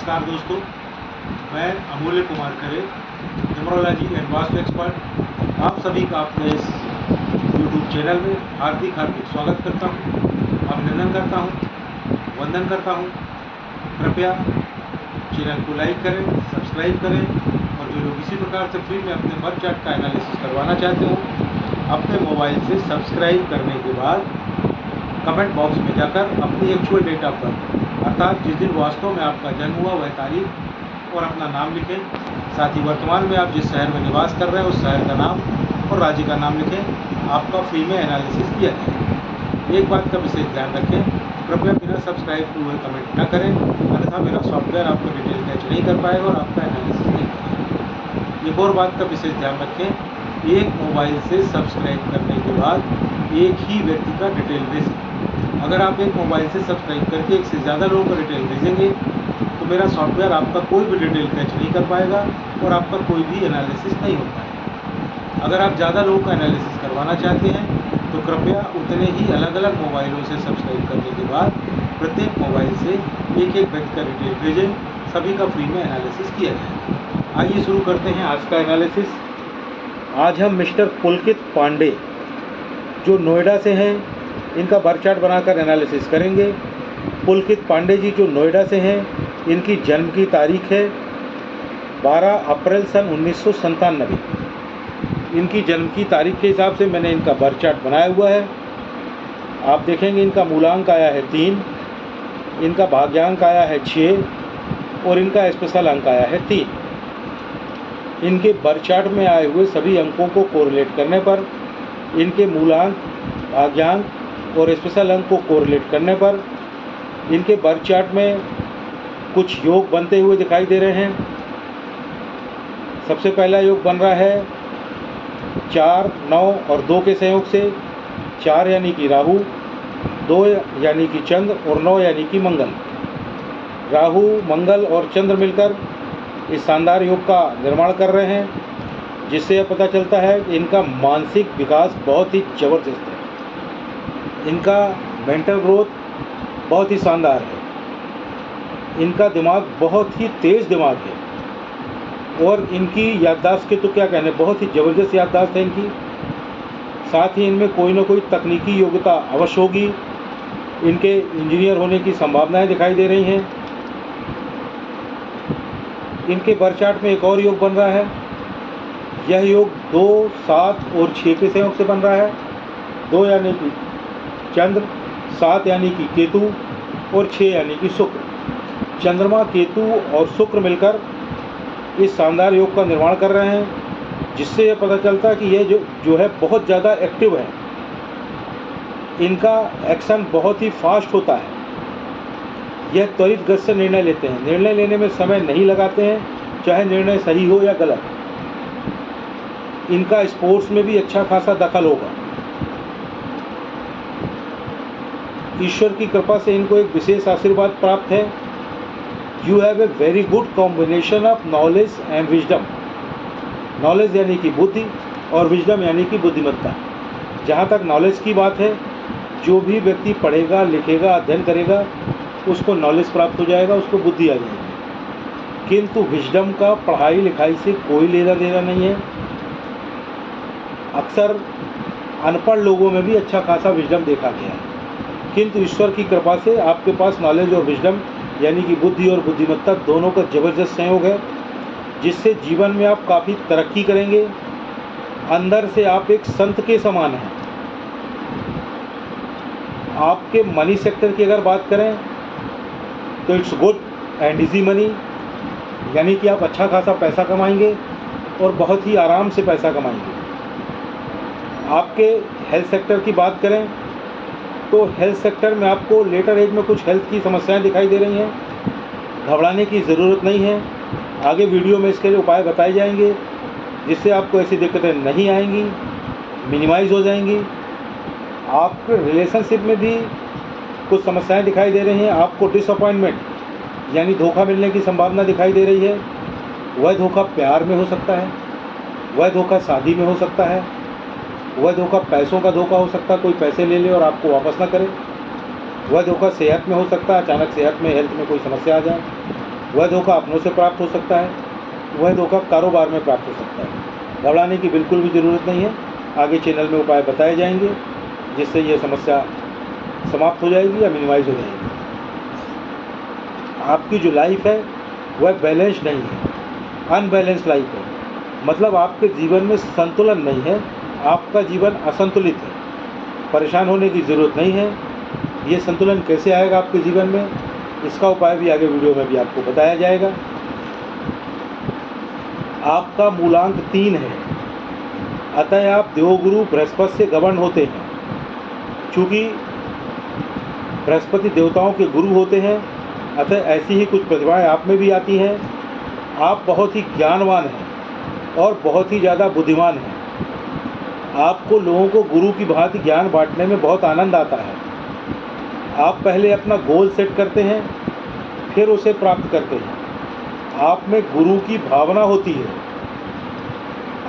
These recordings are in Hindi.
नमस्कार दोस्तों, मैं अमूल्य Kumar Khare, numerology and vastu expert, आप सभी का अपने इस यूट्यूब चैनल में हार्दिक स्वागत करता हूं। अभिनंदन करता हूं, वंदन करता हूं। कृपया चैनल को लाइक करें, सब्सक्राइब करें और जो लोग इसी प्रकार से फ्री में अपने बर्थ चार्ट का एनालिसिस करवाना चाहते हो, अपने मोबाइल से सब्सक्राइब करने के बाद कमेंट बॉक्स में जाकर अपनी एक्चुअल डेट ऑफ बर्थ अर्थात जिस दिन वास्तव में आपका जन्म हुआ वह तारीख और अपना नाम लिखें। साथ ही वर्तमान में आप जिस शहर में निवास कर रहे हैं उस शहर का नाम और राज्य का नाम लिखें। आपका फ्री में एनालिसिस किया जाए। एक बात का विशेष ध्यान रखें, कृपया बिना सब्सक्राइब किए हुए कमेंट न करें, अन्यथा मेरा सॉफ्टवेयर आपको डिटेल कैच नहीं कर पाएगा और आपका एनालिसिस नहीं करेगा। एक और बात का विशेष ध्यान रखें, एक मोबाइल से सब्सक्राइब करने के बाद एक ही व्यक्ति का डिटेल भेजें। अगर आप एक मोबाइल से सब्सक्राइब करके एक से ज़्यादा लोगों को डिटेल भेजेंगे तो मेरा सॉफ्टवेयर आपका कोई भी डिटेल कैच नहीं कर पाएगा और आपका कोई भी एनालिसिस नहीं हो पाएगा। अगर आप ज़्यादा लोगों का एनालिसिस करवाना चाहते हैं तो कृपया उतने ही अलग अलग मोबाइलों से सब्सक्राइब करने के बाद प्रत्येक मोबाइल से एक एक व्यक्ति का डिटेल भेजें। सभी का फ्री में एनालिसिस किया जाए। आइए शुरू करते हैं आज का एनालिसिस। आज हम मिस्टर पुलकित पांडे जो नोएडा से हैं इनका बर्थ चार्ट बनाकर एनालिसिस करेंगे। पुलकित पांडे जी जो नोएडा से हैं, इनकी जन्म की तारीख है 12 अप्रैल सन 1997। इनकी जन्म की तारीख के हिसाब से मैंने इनका बर्थ चार्ट बनाया हुआ है। आप देखेंगे इनका मूलांक आया है 3, इनका भाग्यांक आया है 6 और इनका स्पेशल अंक आया है 3। इनके बर्थ चार्ट में आए हुए सभी अंकों को कोरिलेट करने पर इनके मूलांक, भाग्यांक और स्पेशल अंक को कोरिलेट करने पर इनके बर्थ चार्ट में कुछ योग बनते हुए दिखाई दे रहे हैं। सबसे पहला योग बन रहा है 4, 9 और 2 के संयोग से। 4 यानी कि राहु, 2 यानी कि चंद्र और 9 यानी कि मंगल। राहु, मंगल और चंद्र मिलकर इस शानदार योग का निर्माण कर रहे हैं, जिससे यह पता चलता है कि इनका मानसिक विकास बहुत ही ज़बरदस्त है। इनका मेंटल ग्रोथ बहुत ही शानदार है। इनका दिमाग बहुत ही तेज़ दिमाग है और इनकी याददाश्त के तो क्या कहने, बहुत ही ज़बरदस्त याददाश्त है इनकी। साथ ही इनमें कोई ना कोई तकनीकी योग्यता अवश्य होगी। इनके इंजीनियर होने की संभावनाएं दिखाई दे रही हैं। इनके बर्थ चार्ट में एक और योग बन रहा है। यह योग 2, 7 और 6 के संयोग से बन रहा है। 2 यानी कि चंद्र, 7 यानी कि केतु और 6 यानी कि शुक्र। चंद्रमा, केतु और शुक्र मिलकर इस शानदार योग का निर्माण कर रहे हैं, जिससे यह पता चलता है कि यह जो है बहुत ज़्यादा एक्टिव है। इनका एक्शन बहुत ही फास्ट होता है। यह त्वरित गति से निर्णय लेते हैं। निर्णय लेने में समय नहीं लगाते हैं, चाहे निर्णय सही हो या गलत। इनका स्पोर्ट्स में भी अच्छा खासा दखल होगा। ईश्वर की कृपा से इनको एक विशेष आशीर्वाद प्राप्त है। You have a very good combination of knowledge and wisdom. Knowledge यानी कि बुद्धि और विजडम यानी कि बुद्धिमत्ता। जहाँ तक नॉलेज की बात है, जो भी व्यक्ति पढ़ेगा, लिखेगा, अध्ययन करेगा, उसको नॉलेज प्राप्त हो जाएगा, उसको बुद्धि आ जाएगी। किंतु विजडम का पढ़ाई लिखाई से कोई लेना देना नहीं है। अक्सर अनपढ़ लोगों में भी अच्छा खासा विजडम देखा गया है, किंतु ईश्वर की कृपा से आपके पास नॉलेज और विजडम यानी कि बुद्धि और बुद्धिमत्ता दोनों का ज़बरदस्त संयोग है, जिससे जीवन में आप काफ़ी तरक्की करेंगे। अंदर से आप एक संत के समान हैं। आपके मनी सेक्टर की अगर बात करें तो it's good and easy money, यानी कि आप अच्छा खासा पैसा कमाएंगे और बहुत ही आराम से पैसा कमाएंगे। आपके हेल्थ सेक्टर की बात करें तो हेल्थ सेक्टर में आपको लेटर एज में कुछ हेल्थ की समस्याएं दिखाई दे रही हैं। घबराने की ज़रूरत नहीं है। आगे वीडियो में इसके लिए उपाय बताए जाएंगे, जिससे आपको ऐसी दिक्कतें नहीं आएंगी, मिनिमाइज़ हो जाएंगी। आपके रिलेशनशिप में भी कुछ समस्याएं दिखाई दे रही हैं। आपको डिसअपॉइंटमेंट यानी धोखा मिलने की संभावना दिखाई दे रही है। वह धोखा प्यार में हो सकता है, वह धोखा शादी में हो सकता है, वह धोखा पैसों का धोखा हो सकता है, कोई पैसे ले ले और आपको वापस ना करे। वह धोखा सेहत में हो सकता है, अचानक सेहत में, हेल्थ में कोई समस्या आ जाए। वह धोखा अपनों से प्राप्त हो सकता है, वह धोखा कारोबार में प्राप्त हो सकता है। घबराने की बिल्कुल भी ज़रूरत नहीं है। आगे चैनल में उपाय बताए जाएंगे जिससे यह समस्या समाप्त हो जाएगी या मिनिमाइज हो जाएगी। आपकी जो लाइफ है वह बैलेंस नहीं है, अनबैलेंस लाइफ है। मतलब आपके जीवन में संतुलन नहीं है, आपका जीवन असंतुलित है। परेशान होने की ज़रूरत नहीं है। ये संतुलन कैसे आएगा आपके जीवन में, इसका उपाय भी आगे वीडियो में भी आपको बताया जाएगा। आपका मूलांक 3 है, अतः आप देवगुरु बृहस्पति से गवर्न होते हैं। चूँकि बृहस्पति देवताओं के गुरु होते हैं, अतः ऐसी ही कुछ प्रतिभाएं आप में भी आती हैं। आप बहुत ही ज्ञानवान हैं और बहुत ही ज़्यादा बुद्धिमान हैं। आपको लोगों को गुरु की भांति ज्ञान बांटने में बहुत आनंद आता है। आप पहले अपना गोल सेट करते हैं, फिर उसे प्राप्त करते हैं। आप में गुरु की भावना होती है।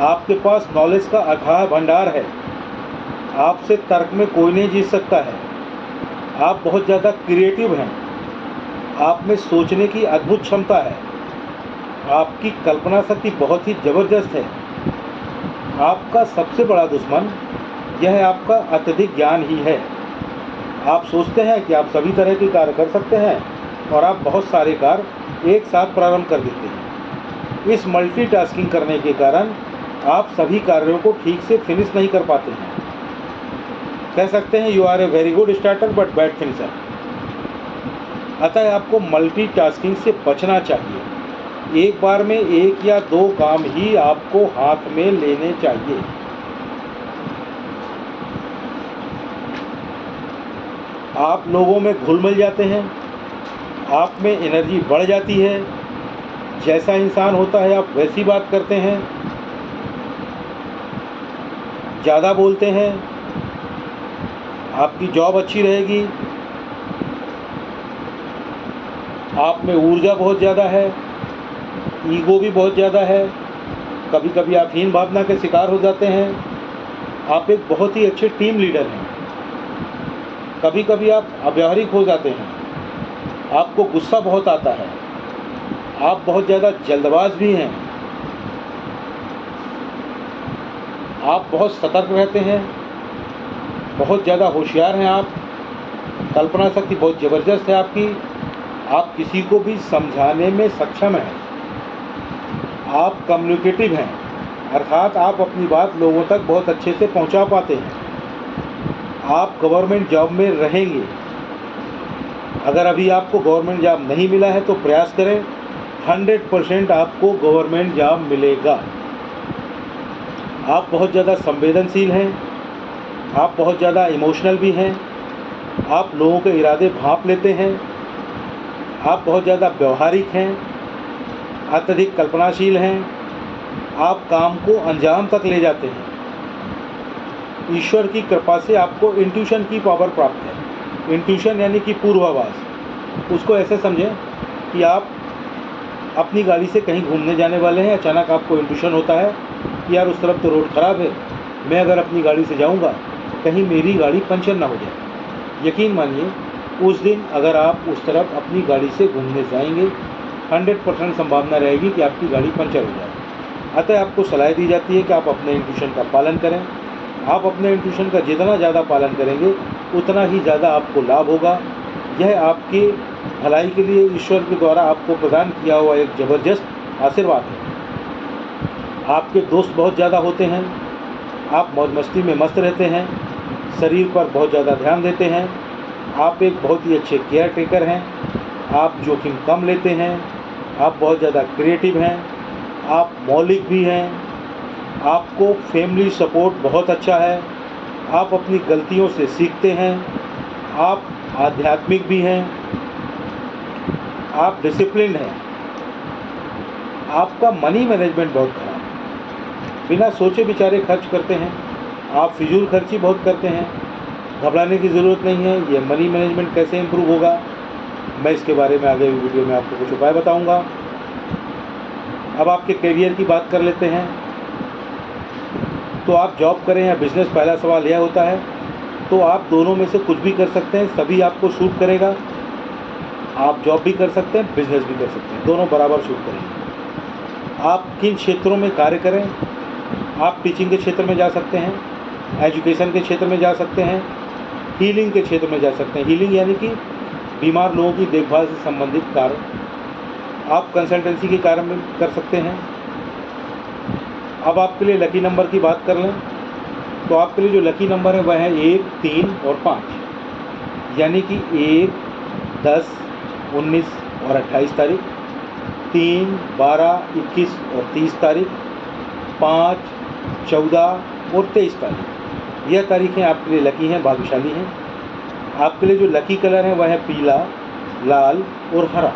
आपके पास नॉलेज का अथाह भंडार है। आपसे तर्क में कोई नहीं जीत सकता है। आप बहुत ज़्यादा क्रिएटिव हैं। आप में सोचने की अद्भुत क्षमता है। आपकी कल्पना शक्ति बहुत ही ज़बरदस्त है। आपका सबसे बड़ा दुश्मन यह आपका अत्यधिक ज्ञान ही है। आप सोचते हैं कि आप सभी तरह के कार्य कर सकते हैं और आप बहुत सारे कार्य एक साथ प्रारंभ कर देते हैं। इस मल्टीटास्किंग करने के कारण आप सभी कार्यों को ठीक से फिनिश नहीं कर पाते हैं। कह सकते हैं you are a very good starter but bad finisher. अतः आपको मल्टीटास्किंग से बचना चाहिए। एक बार में 1 या 2 काम ही आपको हाथ में लेने चाहिए। आप लोगों में घुल मिल जाते हैं। आप में एनर्जी बढ़ जाती है। जैसा इंसान होता है आप वैसी बात करते हैं, ज़्यादा बोलते हैं। आपकी जॉब अच्छी रहेगी। आप में ऊर्जा बहुत ज़्यादा है, ईगो भी बहुत ज़्यादा है। कभी कभी आप हीन भावना के शिकार हो जाते हैं। आप एक बहुत ही अच्छे टीम लीडर हैं। कभी कभी आप अव्यावहारिक हो जाते हैं। आपको गुस्सा बहुत आता है। आप बहुत ज़्यादा जल्दबाज भी हैं। आप बहुत सतर्क रहते हैं, बहुत ज़्यादा होशियार हैं। आप कल्पना शक्ति बहुत ज़बरदस्त है आपकी। आप किसी को भी समझाने में सक्षम हैं। आप कम्युनिकेटिव हैं, अर्थात आप अपनी बात लोगों तक बहुत अच्छे से पहुंचा पाते हैं। आप गवर्नमेंट जॉब में रहेंगे। अगर अभी आपको गवर्नमेंट जॉब नहीं मिला है तो प्रयास करें, 100% आपको गवर्नमेंट जॉब मिलेगा। आप बहुत ज़्यादा संवेदनशील हैं। आप बहुत ज़्यादा इमोशनल भी हैं। आप लोगों के इरादे भांप लेते हैं। आप बहुत ज़्यादा व्यवहारिक हैं, अत्यधिक कल्पनाशील हैं। आप काम को अंजाम तक ले जाते हैं। ईश्वर की कृपा से आपको इंट्यूशन की पावर प्राप्त है। इंट्यूशन यानी कि पूर्वाभास। उसको ऐसे समझें कि आप अपनी गाड़ी से कहीं घूमने जाने वाले हैं। अचानक आपको इंट्यूशन होता है कि यार उस तरफ तो रोड ख़राब है, मैं अगर अपनी गाड़ी से जाऊंगा कहीं मेरी गाड़ी पंचर ना हो जाए। यकीन मानिए उस दिन अगर आप उस तरफ अपनी गाड़ी से घूमने जाएंगे 100% संभावना रहेगी कि आपकी गाड़ी पंचर हो जाए। अतः आपको सलाह दी जाती है कि आप अपने इंट्यूशन का पालन करें। आप अपने इंट्यूशन का जितना ज़्यादा पालन करेंगे उतना ही ज़्यादा आपको लाभ होगा। यह आपकी भलाई के लिए ईश्वर के द्वारा आपको प्रदान किया हुआ एक ज़बरदस्त आशीर्वाद है। आपके दोस्त बहुत ज़्यादा होते हैं। आप मौज मस्ती में मस्त रहते हैं। शरीर पर बहुत ज़्यादा ध्यान देते हैं। आप एक बहुत ही अच्छे केयर टेकर हैं। आप जोखिम कम लेते हैं। आप बहुत ज़्यादा क्रिएटिव हैं। आप मौलिक भी हैं। आपको फैमिली सपोर्ट बहुत अच्छा है। आप अपनी गलतियों से सीखते हैं। आप आध्यात्मिक भी हैं। आप डिसिप्लिन हैं। आपका मनी मैनेजमेंट बहुत खराब है। बिना सोचे विचारे खर्च करते हैं। आप फिजूल खर्ची बहुत करते हैं। घबराने की ज़रूरत नहीं है। ये मनी मैनेजमेंट कैसे इम्प्रूव होगा मैं इसके बारे में आगे वीडियो में आपको कुछ उपाय बताऊंगा। अब आपके करियर की बात कर लेते हैं। तो आप जॉब करें या बिज़नेस, पहला सवाल यह होता है। तो आप दोनों में से कुछ भी कर सकते हैं, सभी आपको सूट करेगा। आप जॉब भी कर सकते हैं, बिजनेस भी कर सकते हैं, दोनों बराबर शूट करेंगे। आप किन क्षेत्रों में कार्य करें, आप टीचिंग के क्षेत्र में जा सकते हैं, एजुकेशन के क्षेत्र में जा सकते हैं, हीलिंग के क्षेत्र में जा सकते हैं। हीलिंग यानी कि बीमार लोगों की देखभाल से संबंधित कार्य। आप कंसल्टेंसी के कार्य में कर सकते हैं। अब आपके लिए लकी नंबर की बात कर लें तो आपके लिए जो लकी नंबर है वह है 1, 3 और 5, यानी कि 1, 10, 19 और 28 तारीख, 3, 12, 21 और 30 तारीख, 5, 14 और 23 तारीख। यह तारीखें आपके लिए लकी हैं, भाग्यशाली हैं। आपके लिए जो लकी कलर है वह है पीला, लाल और हरा।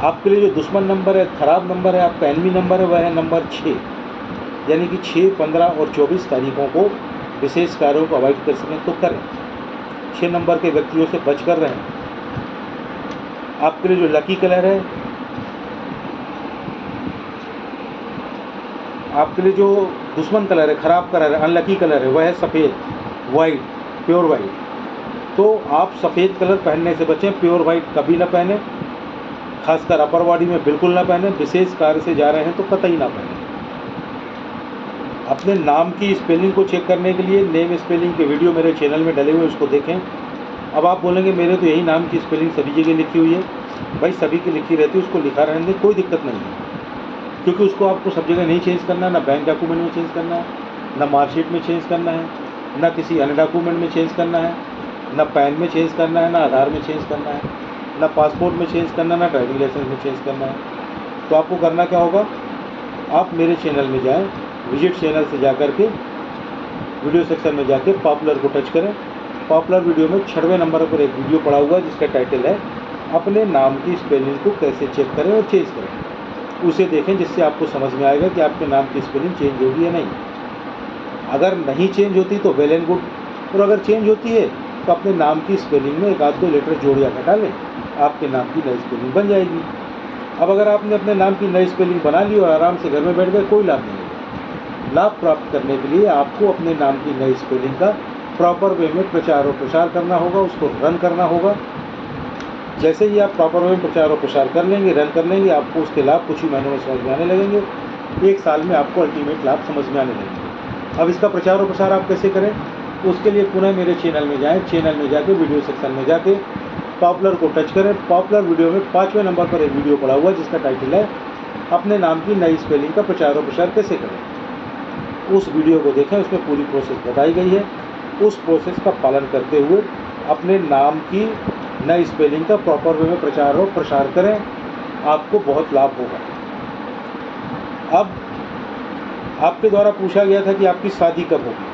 आपके लिए जो दुश्मन नंबर है, खराब नंबर है, आपका एनिमी नंबर है, वह है नंबर 6, यानी कि 6, 15 और 24 तारीखों को विशेष कार्यों को अवॉइड कर सकें तो करें। 6 नंबर के व्यक्तियों से बच कर रहें। आपके लिए जो लकी कलर है, आपके लिए जो दुश्मन कलर है, खराब कलर है, अनलकी कलर है, वह है सफ़ेद, वाइट, प्योर वाइट। तो आप सफ़ेद कलर पहनने से बचें, प्योर वाइट कभी ना पहने, खासकर अपर बॉडी में बिल्कुल ना पहने। विशेष कार्य से जा रहे हैं तो कतई ना पहने। अपने नाम की स्पेलिंग को चेक करने के लिए नेम स्पेलिंग के वीडियो मेरे चैनल में डले हुए, उसको देखें। अब आप बोलेंगे मेरे तो यही नाम की स्पेलिंग सभी जगह लिखी हुई है। भाई सभी की लिखी रहती है, उसको लिखा रहने दें, कोई दिक्कत नहीं है, क्योंकि उसको आपको सब जगह नहीं चेंज करना है। ना बैंक डॉक्यूमेंट में चेंज करना है, ना मार्कशीट में चेंज करना है, ना किसी अन्य डॉक्यूमेंट में चेंज करना है, ना पैन में चेंज करना है, ना आधार में चेंज करना है, ना पासपोर्ट में चेंज करना है, ना ड्राइविंग लाइसेंस में चेंज करना है। तो आपको करना क्या होगा, आप मेरे चैनल में जाएं, विजिट चैनल से जा कर के वीडियो सेक्शन में जाके पॉपुलर को टच करें। पॉपुलर वीडियो में 6वें नंबर पर एक वीडियो पड़ा हुआ है जिसका टाइटल है अपने नाम की स्पेलिंग को कैसे चेक करें और चेंज करें। उसे देखें, जिससे आपको समझ में आएगा कि आपके नाम की स्पेलिंग चेंज होगी या नहीं। अगर नहीं चेंज होती तो वेल एंड गुड, और अगर चेंज होती है तो अपने नाम की स्पेलिंग में 1-2 लेटर जोड़ या घटा लें, आपके नाम की नई स्पेलिंग बन जाएगी। अब अगर आपने अपने नाम की नई स्पेलिंग बना ली और आराम से घर में बैठ गए, कोई लाभ नहीं होगा। लाभ प्राप्त करने के लिए आपको अपने नाम की नई स्पेलिंग का प्रॉपर वे में प्रचार और प्रसार करना होगा, उसको रन करना होगा। जैसे ही आप प्रॉपर वे में प्रचार और प्रसार कर लेंगे, रन कर लेंगे, आपको उसके लाभ कुछ ही महीनों में समझ में आने लगेंगे। 1 साल में आपको अल्टीमेट लाभ समझ में आने लगेंगे। अब इसका प्रचार और प्रसार आप कैसे करें, उसके लिए पुनः मेरे चैनल में जाएं। चैनल में जाके वीडियो सेक्शन में जाके पॉपुलर को टच करें। पॉपुलर वीडियो में 5वें नंबर पर एक वीडियो पड़ा हुआ है जिसका टाइटल है अपने नाम की नई स्पेलिंग का प्रचार और प्रसार कैसे करें। उस वीडियो को देखें, उसमें पूरी प्रोसेस बताई गई है। उस प्रोसेस का पालन करते हुए अपने नाम की नई स्पेलिंग का प्रॉपर वे में प्रचार और प्रसार करें, आपको बहुत लाभ होगा। अब आपके द्वारा पूछा गया था कि आपकी शादी कब होगी,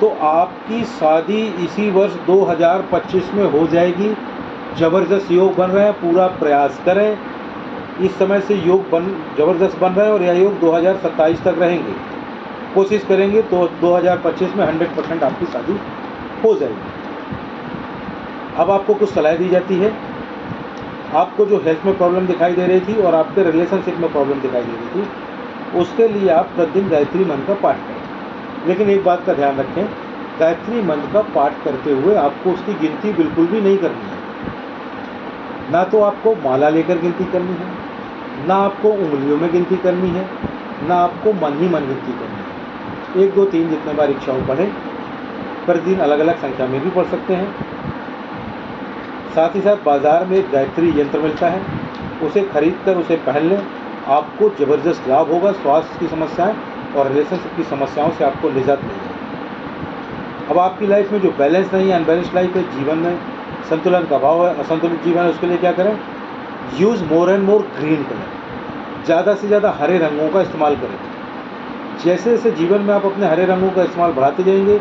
तो आपकी शादी इसी वर्ष 2025 में हो जाएगी। ज़बरदस्त योग बन रहे हैं, पूरा प्रयास करें। इस समय से योग ज़बरदस्त बन रहे हैं और यह योग 2027 तक रहेंगे। कोशिश करेंगे तो 2025 में 100% आपकी शादी हो जाएगी। अब आपको कुछ सलाह दी जाती है। आपको जो हेल्थ में प्रॉब्लम दिखाई दे रही थी और आपके रिलेशनशिप में प्रॉब्लम दिखाई दे रही थी, उसके लिए आप प्रतिदिन गायत्री मंत्र का पाठ करें। लेकिन एक बात का ध्यान रखें, गायत्री मंत्र का पाठ करते हुए आपको उसकी गिनती बिल्कुल भी नहीं करनी है। ना तो आपको माला लेकर गिनती करनी है, ना आपको उंगलियों में गिनती करनी है, ना आपको मन ही मन गिनती करनी है। 1, 2, 3 जितने बार इच्छाओं पढ़ें, प्रतिदिन अलग अलग संख्या में भी पढ़ सकते हैं। साथ ही साथ बाज़ार में एक गायत्री यंत्र मिलता है, उसे खरीद कर उसे पहन लें, आपको ज़बरदस्त लाभ होगा। स्वास्थ्य की समस्याएं और रिलेशनशिप की समस्याओं से आपको निजात मिलेगी। अब आपकी लाइफ में जो बैलेंस नहीं है, अनबैलेंस्ड लाइफ है, जीवन में संतुलन का अभाव है, असंतुलित जीवन है, उसके लिए क्या करें, use more and more green colour, ज़्यादा से ज़्यादा हरे रंगों का इस्तेमाल करें। जैसे जैसे जीवन में आप अपने हरे रंगों का इस्तेमाल बढ़ाते जाएंगे,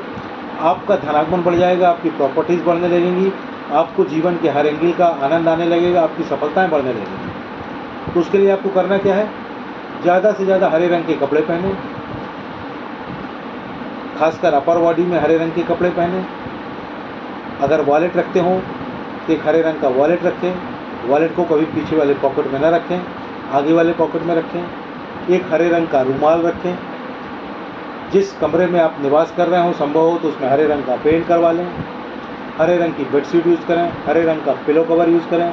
आपका धनागमन बढ़ जाएगा, आपकी प्रॉपर्टीज़ बढ़ने लगेंगी, आपको जीवन के हर एंगल का आनंद आने लगेगा, आपकी सफलताएं बढ़ने लगेंगी। तो उसके लिए आपको करना क्या है, ज़्यादा से ज़्यादा हरे रंग के कपड़े पहने, खासकर अपर बॉडी में हरे रंग के कपड़े पहने। अगर वॉलेट रखते हो तो एक हरे रंग का वॉलेट रखें। वॉलेट को कभी पीछे वाले पॉकेट में न रखें, आगे वाले पॉकेट में रखें। एक हरे रंग का रुमाल रखें। जिस कमरे में आप निवास कर रहे हो, संभव हो तो उसमें हरे रंग का पेंट करवा लें। हरे रंग की बेडशीट यूज़ करें, हरे रंग का पिलो कवर यूज़ करें,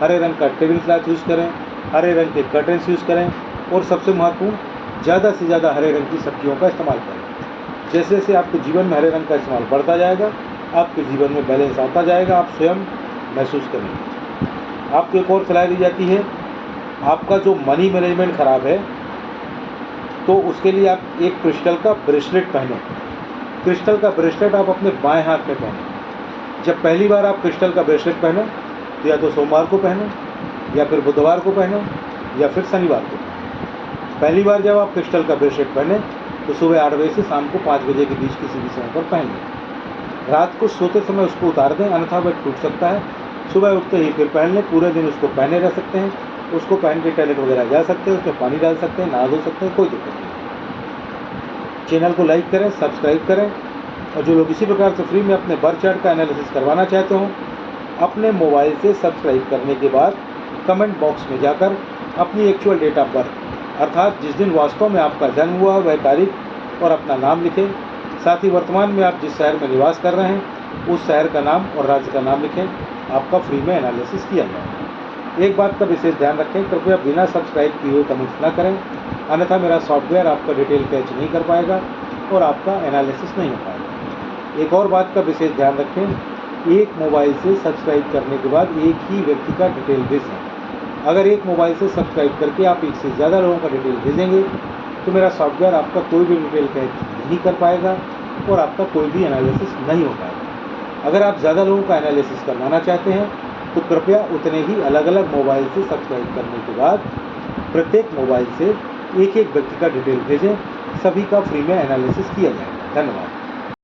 हरे रंग का टेबल क्लॉथ यूज़ करें, हरे रंग के कर्टेंस यूज़ करें और सबसे महत्वपूर्ण ज़्यादा से ज़्यादा हरे रंग की सब्जियों का इस्तेमाल करें। जैसे जैसे आपके जीवन में हरे रंग का इस्तेमाल बढ़ता जाएगा, आपके जीवन में बैलेंस आता जाएगा, आप स्वयं महसूस करेंगे। आपको एक और सलाह दी जाती है, आपका जो मनी मैनेजमेंट ख़राब है तो उसके लिए आप एक क्रिस्टल का ब्रेसलेट पहनें। क्रिस्टल का ब्रेसलेट आप अपने बाएं हाथ में पहनें। जब पहली बार आप क्रिस्टल का ब्रेसलेट पहनें तो या तो सोमवार को पहनें, या फिर बुधवार को पहनें, या फिर शनिवार को पहनें। पहली बार जब आप क्रिस्टल का ब्रेसलेट पहनें तो सुबह 8 बजे से शाम को 5 बजे के बीच किसी भी समय पर पहन लें। रात को सोते समय उसको उतार दें, अन्यथा वह टूट सकता है। सुबह उठते ही फिर पहन लें, पूरे दिन उसको पहने रह सकते हैं। उसको पहन के टॉयलेट वगैरह जा सकते हैं, उसमें पानी डाल सकते हैं, नहा धो सकते हैं, कोई दिक्कत नहीं। चैनल को लाइक करें, सब्सक्राइब करें, और जो लोग इसी प्रकार से फ्री में अपने बर्थ चार्ट का एनालिसिस करवाना चाहते हो, अपने मोबाइल से सब्सक्राइब करने के बाद कमेंट बॉक्स में जाकर अपनी एक्चुअल डेट ऑफ बर्थ, अर्थात जिस दिन वास्तव में आपका जन्म हुआ वह तारीख और अपना नाम लिखें। साथ ही वर्तमान में आप जिस शहर में निवास कर रहे हैं उस शहर का नाम और राज्य का नाम लिखें। आपका फ्री में एनालिसिस किया जाए। एक बात का विशेष ध्यान रखें, कृपया बिना सब्सक्राइब किए हुए कमेंट्स ना करें, अन्यथा मेरा सॉफ्टवेयर आपका डिटेल कैच नहीं कर पाएगा और आपका एनालिसिस नहीं हो पाएगा। एक और बात का विशेष ध्यान रखें, एक मोबाइल से सब्सक्राइब करने के बाद एक ही व्यक्ति का डिटेल भेजें। अगर एक मोबाइल से सब्सक्राइब करके आप एक से ज़्यादा लोगों का डिटेल भेजेंगे तो मेरा सॉफ्टवेयर आपका कोई भी डिटेल कैच नहीं कर पाएगा और आपका कोई भी एनालिसिस नहीं हो पाएगा। अगर आप ज़्यादा लोगों का एनालिसिस करवाना चाहते हैं तो कृपया उतने ही अलग अलग मोबाइल से सब्सक्राइब करने के बाद प्रत्येक मोबाइल से एक एक व्यक्ति का डिटेल भेजें। सभी का फ्री में एनालिसिस किया जाएगा। धन्यवाद।